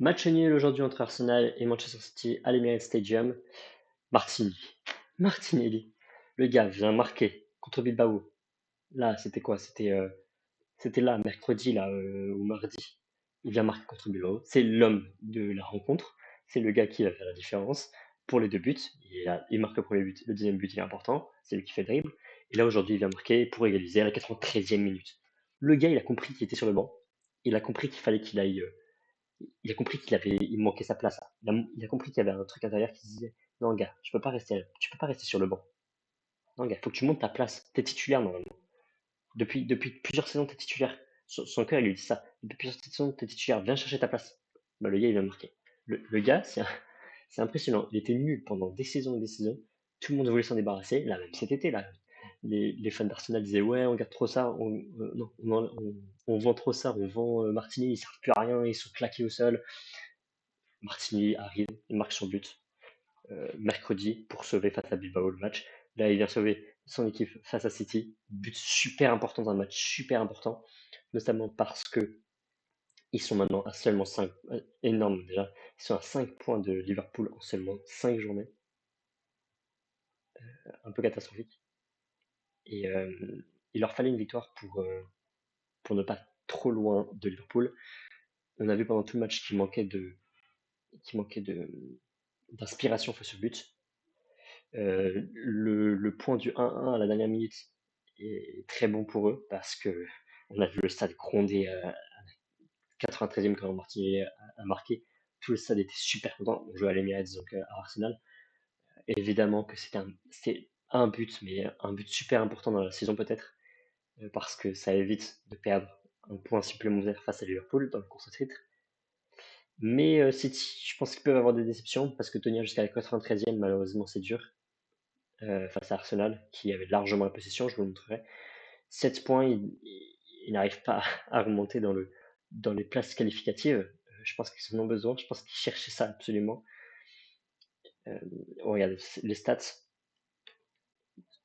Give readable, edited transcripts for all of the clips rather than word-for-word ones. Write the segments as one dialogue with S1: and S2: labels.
S1: Match nul aujourd'hui entre Arsenal et Manchester City à l'Emirates Stadium. Martinelli. Martinelli. Le gars vient marquer contre Bilbao. Là, c'était quoi? C'était là, mercredi là, ou mardi. Il vient marquer contre Bilbao. C'est l'homme de la rencontre. C'est le gars qui va faire la différence pour les deux buts. Il marque le premier but. Le deuxième but, il est important. C'est lui qui fait le dribble. Et là, aujourd'hui, il vient marquer pour égaliser à la 93e minute. Le gars, il a compris qu'il était sur le banc. Il a compris qu'il fallait qu'il aille il a compris il manquait sa place. Il a compris qu'il y avait un truc intérieur qui disait non gars, tu peux pas rester sur le banc. Non gars, faut que tu montes ta place. T'es titulaire normalement. Depuis plusieurs saisons, t'es titulaire. Son cœur il lui dit ça. Depuis plusieurs saisons, t'es titulaire. Viens chercher ta place. Bah, le gars il vient de marquer. Le gars, c'est impressionnant. Il était nul pendant des saisons et des saisons. Tout le monde voulait s'en débarrasser. Là même cet été là, les fans d'Arsenal disaient ouais on garde trop ça, non, on vend trop ça, on vend Martinez, ils servent plus à rien, ils sont claqués au sol. Martinelli arrive, il marque son but mercredi pour sauver face à Bilbao le match. Là, il vient sauver son équipe face à City. But super important dans un match super important, notamment parce que ils sont maintenant à seulement 5, énorme déjà, ils sont à 5 points de Liverpool en seulement 5 journées, un peu catastrophique. Et il leur fallait une victoire pour ne pas trop loin de Liverpool. On a vu pendant tout le match qu'il manquait d'inspiration face au but. Le point du 1-1 à la dernière minute est très bon pour eux parce que on a vu le stade gronder à 93e quand Martinelli a marqué. Tout le stade était super content. On jouait à l'Emirates, donc à Arsenal. Évidemment que c'était un but, mais un but super important dans la saison peut-être, parce que ça évite de perdre un point supplémentaire face à Liverpool dans la course au titre. Mais City, je pense qu'ils peuvent avoir des déceptions parce que tenir jusqu'à la 93e, malheureusement, c'est dur. Face à Arsenal, qui avait largement la possession, je vous le montrerai. 7 points, il n'arrive pas à remonter dans les places qualificatives. Je pense qu'ils en ont besoin, je pense qu'ils cherchaient ça absolument. Euh, Regardez les stats,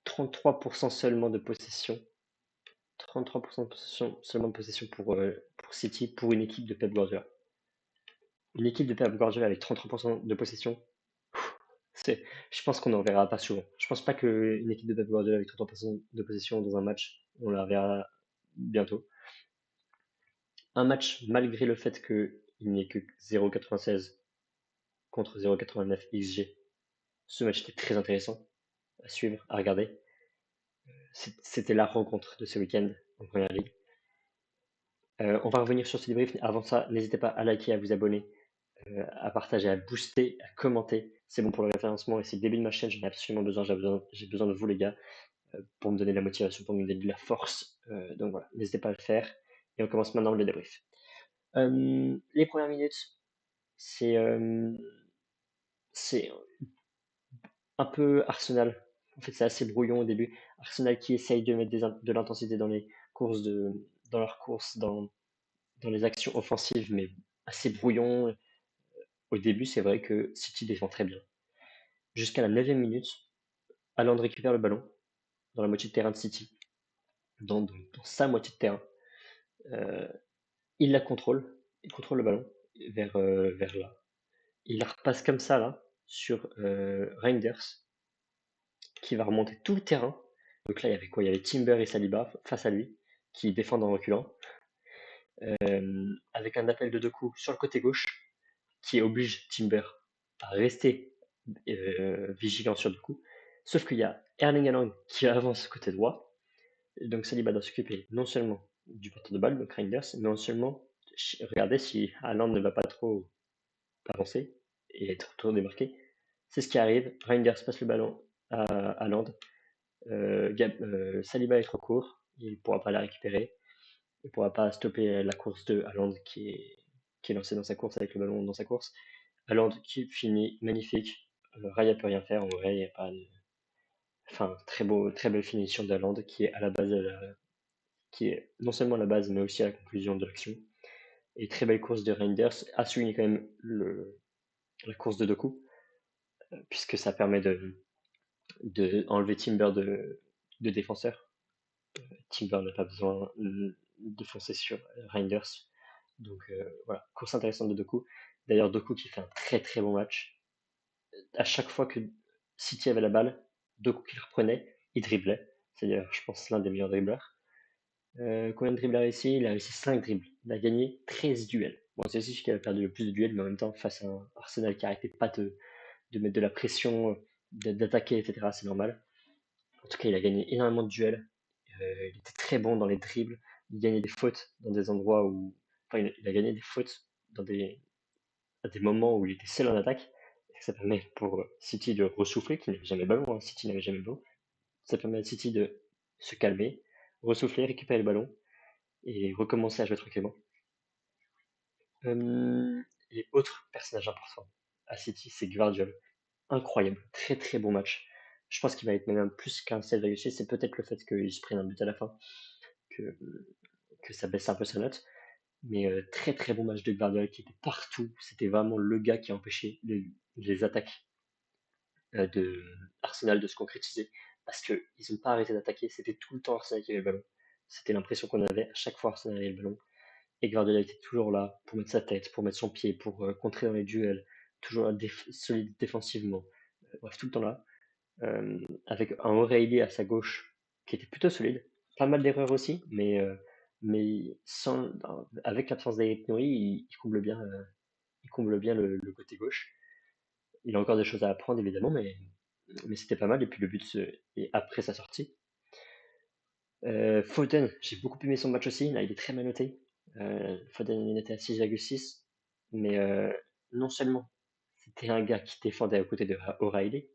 S1: 33% seulement de possession. 33% de possession, seulement de possession pour City, pour une équipe de Pep Guardiola. Une équipe de Pep Guardiola avec 33% de possession, c'est, je pense qu'on n'en verra pas souvent. Je pense pas qu'une équipe de Pep Guardiola avec 33% de possession dans un match, on la verra bientôt. Un match malgré le fait qu'il n'y ait que 0,96 contre 0,89 XG. Ce match était très intéressant à suivre, à regarder. C'était la rencontre de ce week-end en Première Ligue. On va revenir sur ce débrief. Avant ça, n'hésitez pas à liker, à vous abonner, à partager, à booster, à commenter. C'est bon pour le référencement et c'est le début de ma chaîne. J'en ai absolument besoin. J'ai besoin de vous, les gars, pour me donner de la motivation, pour me donner de la force. Donc voilà, n'hésitez pas à le faire. Et on commence maintenant le débrief. Les premières minutes, c'est c'est un peu Arsenal. En fait, c'est assez brouillon au début. Arsenal qui essaye de mettre de l'intensité dans leurs courses, dans les actions offensives, mais assez brouillon. Au début, c'est vrai que City défend très bien. Jusqu'à la 9e minute, Haaland récupère le ballon dans la moitié de terrain de City, dans sa moitié de terrain. Euh, il contrôle le ballon vers là. Il la repasse comme ça là sur Reinders qui va remonter tout le terrain. Donc là, il y avait quoi? Il y avait Timber et Saliba face à lui qui défendent en reculant, avec un appel de deux coups sur le côté gauche qui oblige Timber à rester vigilant sur deux coups. Sauf qu'il y a Erling Haaland qui avance côté droit. Et donc Saliba doit s'occuper non seulement du porteur de balle, donc Reinders, mais non seulement regarder si Haaland ne va pas trop avancer et être trop démarqué. C'est ce qui arrive. Reinders passe le ballon à Haaland. Saliba est trop court, il ne pourra pas la récupérer, il ne pourra pas stopper la course de Haaland qui est lancé dans sa course avec le ballon dans sa course. Haaland qui finit magnifique. Raya peut rien faire, en vrai, il n'y a pas de... Enfin, très belle finition d'Haaland qui est à la base qui est non seulement à la base mais aussi à la conclusion de l'action. Et très belle course de Reinders, a souligné quand même la course de Doku, puisque ça permet de enlever Timber de défenseur. Timber n'a pas besoin de foncer sur Reinders. Donc voilà, course intéressante de Doku. D'ailleurs, Doku qui fait un très très bon match. À chaque fois que City avait la balle, Doku qui le reprenait, il driblait. C'est d'ailleurs, je pense, l'un des meilleurs dribbleurs. Combien de dribbles a réussi? Il a réussi 5 dribbles. Il a gagné 13 duels. Bon, c'est aussi celui qui a perdu le plus de duels, mais en même temps, face à un Arsenal qui arrêtait pas de mettre de la pression, d'attaquer, etc., c'est normal. En tout cas, il a gagné énormément de duels. Il était très bon dans les dribbles. Il gagnait des fautes dans des endroits où. Enfin, il a gagné des fautes à des moments où il était seul en attaque. Et ça permet pour City de ressouffler, qui n'avait jamais le ballon. Hein. City n'avait jamais le ballon. Ça permet à City de se calmer, ressouffler, récupérer le ballon et recommencer à jouer tranquillement. Et autre personnage important à City, c'est Guardiola. Incroyable, très très bon match. Je pense qu'il va être même plus qu'un 7,6. C'est peut-être le fait qu'il se prenne un but à la fin que, que ça baisse un peu sa note. Mais très très bon match de Guardiola qui était partout. C'était vraiment le gars qui a empêché les attaques de Arsenal de se concrétiser parce qu'ils n'ont pas arrêté d'attaquer. C'était tout le temps Arsenal qui avait le ballon. C'était l'impression qu'on avait à chaque fois Arsenal avait le ballon. Et Guardiola était toujours là pour mettre sa tête, pour mettre son pied, pour contrer dans les duels, toujours là, solide défensivement. Bref, tout le temps là. Avec un O'Reilly à sa gauche qui était plutôt solide. Pas mal d'erreurs aussi, mais avec l'absence d'Eric Nouri, il comble bien le côté gauche. Il a encore des choses à apprendre évidemment, mais c'était pas mal. Et puis le but, et après sa sortie. Foden, j'ai beaucoup aimé son match aussi. Là, il est très mal noté. Foden il était à 6,6. Mais non seulement c'était un gars qui défendait aux côtés de O'Reilly,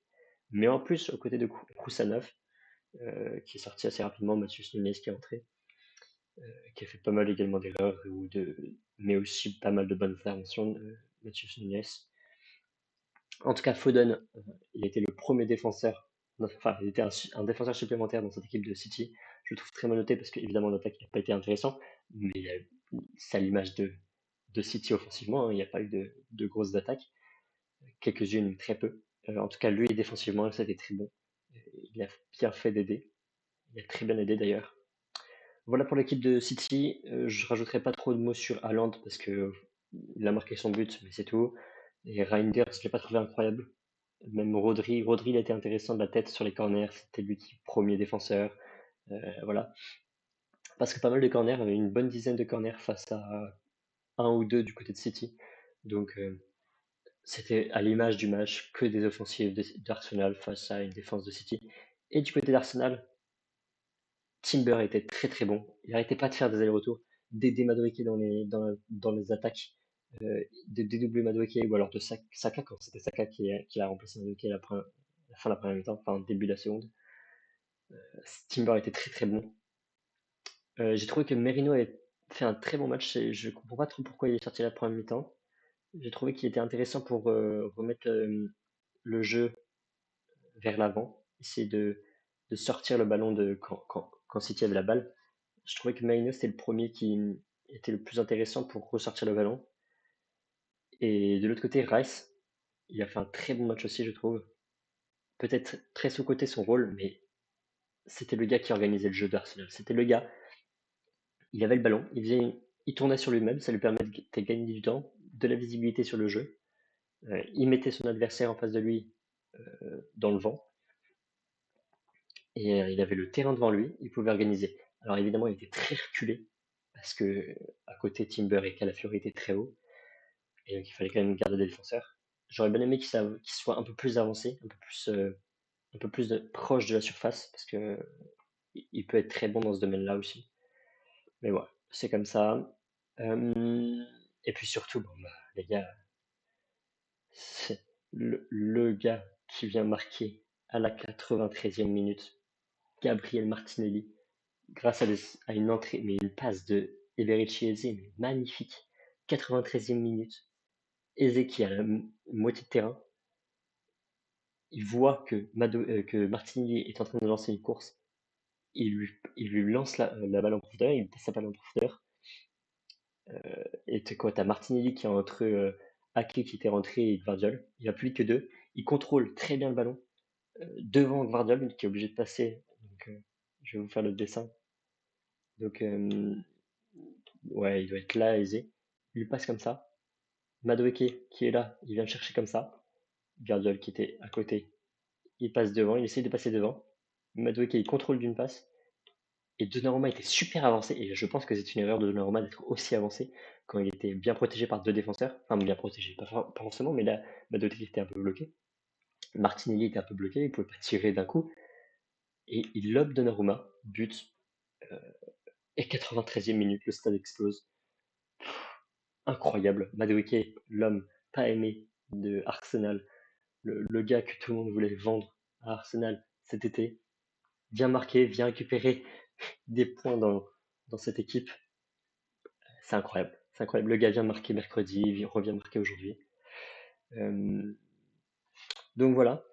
S1: mais en plus aux côtés de Kousanov, qui est sorti assez rapidement, Mathieu Nunes qui est entré, qui a fait pas mal également d'erreurs, mais aussi pas mal de bonnes interventions, Mathieu Nunes. En tout cas, Foden, il était le premier défenseur, enfin, il était un défenseur supplémentaire dans cette équipe de City. Je le trouve très mal noté parce qu'évidemment, l'attaque n'a pas été intéressant, mais c'est à l'image de City offensivement, hein, il n'y a pas eu de grosses attaques, quelques-unes, très peu. En tout cas, lui, défensivement, c'était très bon. Il a bien fait d'aider. Il a très bien aidé d'ailleurs. Voilà pour l'équipe de City. Je rajouterai pas trop de mots sur Haaland parce que il a marqué son but, mais c'est tout. Et Reinders, je l'ai pas trouvé incroyable. Même Rodri, il a été intéressant de la tête sur les corners. C'était lui qui premier défenseur. Voilà. Parce que pas mal de corners, il y avait une bonne dizaine de corners face à un ou deux du côté de City. Donc c'était à l'image du match que des offensives d'Arsenal face à une défense de City. Et du côté d'Arsenal, Timber était très très bon. Il n'arrêtait pas de faire des allers-retours, d'aider Madueke dans les attaques, de dédoubler Madueke ou alors de Saka quand c'était Saka qui a remplacé Madueke à la fin de la première mi-temps, enfin début de la seconde. Timber était très très bon. J'ai trouvé que Merino avait fait un très bon match. Je ne comprends pas trop pourquoi il est sorti à la première mi-temps. J'ai trouvé qu'il était intéressant pour remettre le jeu vers l'avant, essayer de sortir le ballon quand City avait la balle. Je trouvais que Maino, c'était le premier qui était le plus intéressant pour ressortir le ballon. Et de l'autre côté, Rice, il a fait un très bon match aussi, je trouve. Peut-être très sous-côté son rôle, mais c'était le gars qui organisait le jeu d'Arsenal. C'était le gars, il avait le ballon, il tournait sur lui-même, ça lui permettait de gagner du temps, de la visibilité sur le jeu. Il mettait son adversaire en face de lui dans le vent. Et il avait le terrain devant lui, il pouvait organiser. Alors évidemment, il était très reculé, parce que à côté, Timber et Calafiori étaient très hauts. Et donc il fallait quand même garder des défenseurs. J'aurais bien aimé qu'il soit un peu plus avancé, un peu plus proche de la surface, parce que il peut être très bon dans ce domaine-là aussi. Mais voilà, c'est comme ça. Et puis surtout, bon, bah, les gars, c'est le gars qui vient marquer à la 93e minute, Gabriel Martinelli, grâce à une entrée, mais une passe de Eberici Eze, mais magnifique. 93e minute, Eze qui a la moitié de terrain, il voit que Martinelli est en train de lancer une course, il lui lance la balle en profondeur, il passe la balle en profondeur, et t'as Martinelli qui est entre Ake qui était rentré et Gvardiol, il n'y a plus que deux, il contrôle très bien le ballon, devant Gvardiol qui est obligé de passer, donc je vais vous faire le dessin, donc ouais, il doit être là, aisé, il lui passe comme ça. Madueke qui est là, il vient le chercher comme ça. Guardiola qui était à côté, il passe devant, il essaie de passer devant. Madueke il contrôle d'une passe. Et Donnarumma était super avancé, et je pense que c'est une erreur de Donnarumma d'être aussi avancé quand il était bien protégé par deux défenseurs. Enfin, bien protégé, pas forcément, mais là, Madueke était un peu bloqué. Martinelli était un peu bloqué, il pouvait pas tirer d'un coup. Et il lobe Donnarumma, but, euh, et 93e minute, le stade explose. Incroyable. Madueke, l'homme pas aimé de Arsenal, le gars que tout le monde voulait vendre à Arsenal cet été, vient marquer, vient récupérer des points dans cette équipe. C'est incroyable. C'est incroyable. Le gars vient marquer mercredi, il revient marquer aujourd'hui. Euh, donc voilà.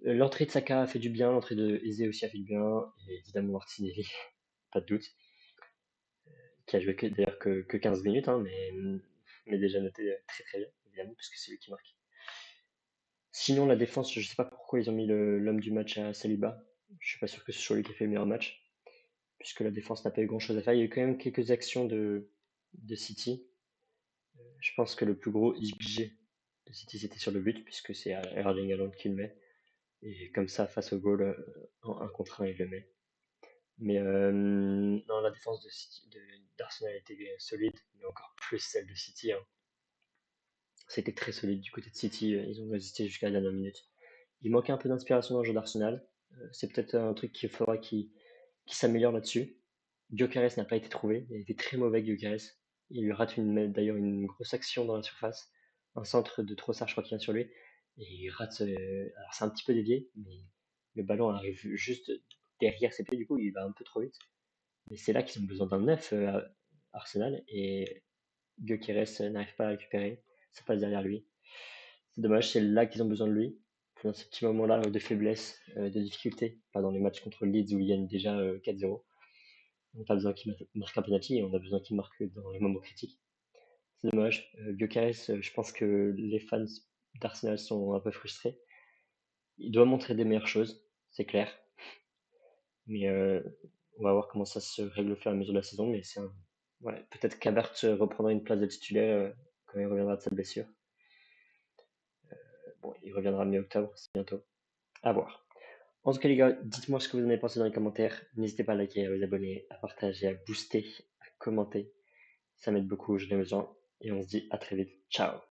S1: L'entrée de Saka a fait du bien, l'entrée de Eze aussi a fait du bien, et évidemment Martinelli, pas de doute, qui a joué d'ailleurs que 15 minutes, hein, mais déjà noté très très bien, évidemment, puisque c'est lui qui marque. Sinon, la défense, je sais pas pourquoi ils ont mis l'homme du match à Saliba. Je suis pas sûr que ce soit lui qui a fait le meilleur match, puisque la défense n'a pas eu grand chose à faire. Il y a eu quand même quelques actions de City. Je pense que le plus gros XG de City c'était sur le but, puisque c'est Erling Haaland qui le met. Et comme ça, face au goal, en 1 contre 1, il le met. Mais non, la défense d'Arsenal était solide, mais encore plus celle de City, hein. C'était très solide du côté de City, ils ont résisté jusqu'à la dernière minute. Il manquait un peu d'inspiration dans le jeu d'Arsenal. C'est peut-être un truc qu'il faudra qu'il s'améliore là-dessus. Gyökeres n'a pas été trouvé, il a été très mauvais Gyökeres. Il lui rate d'ailleurs une grosse action dans la surface, un centre de Trossard je crois qu'il vient sur lui, et il rate, alors c'est un petit peu dévié, mais le ballon arrive juste derrière ses pieds, du coup il va un peu trop vite. Mais c'est là qu'ils ont besoin d'un neuf Arsenal, et Gyökeres n'arrive pas à récupérer, ça passe derrière lui. C'est dommage, c'est là qu'ils ont besoin de lui. Dans ces petits moments-là de faiblesse, de difficulté, pas dans les matchs contre Leeds où il gagne déjà 4-0. On n'a pas besoin qu'il marque un penalty, on a besoin qu'il marque dans les moments critiques. C'est dommage. Gyökeres, je pense que les fans d'Arsenal sont un peu frustrés. Il doit montrer des meilleures choses, c'est clair. Mais on va voir comment ça se règle au fur et à mesure de la saison. Mais c'est ouais, peut-être qu'Havertz reprendra une place de titulaire quand il reviendra de sa blessure. Bon, il reviendra mi-octobre, c'est bientôt. À voir. En tout cas, les gars, dites-moi ce que vous en avez pensé dans les commentaires. N'hésitez pas à liker, à vous abonner, à partager, à booster, à commenter. Ça m'aide beaucoup, je l'ai besoin. Et on se dit à très vite. Ciao!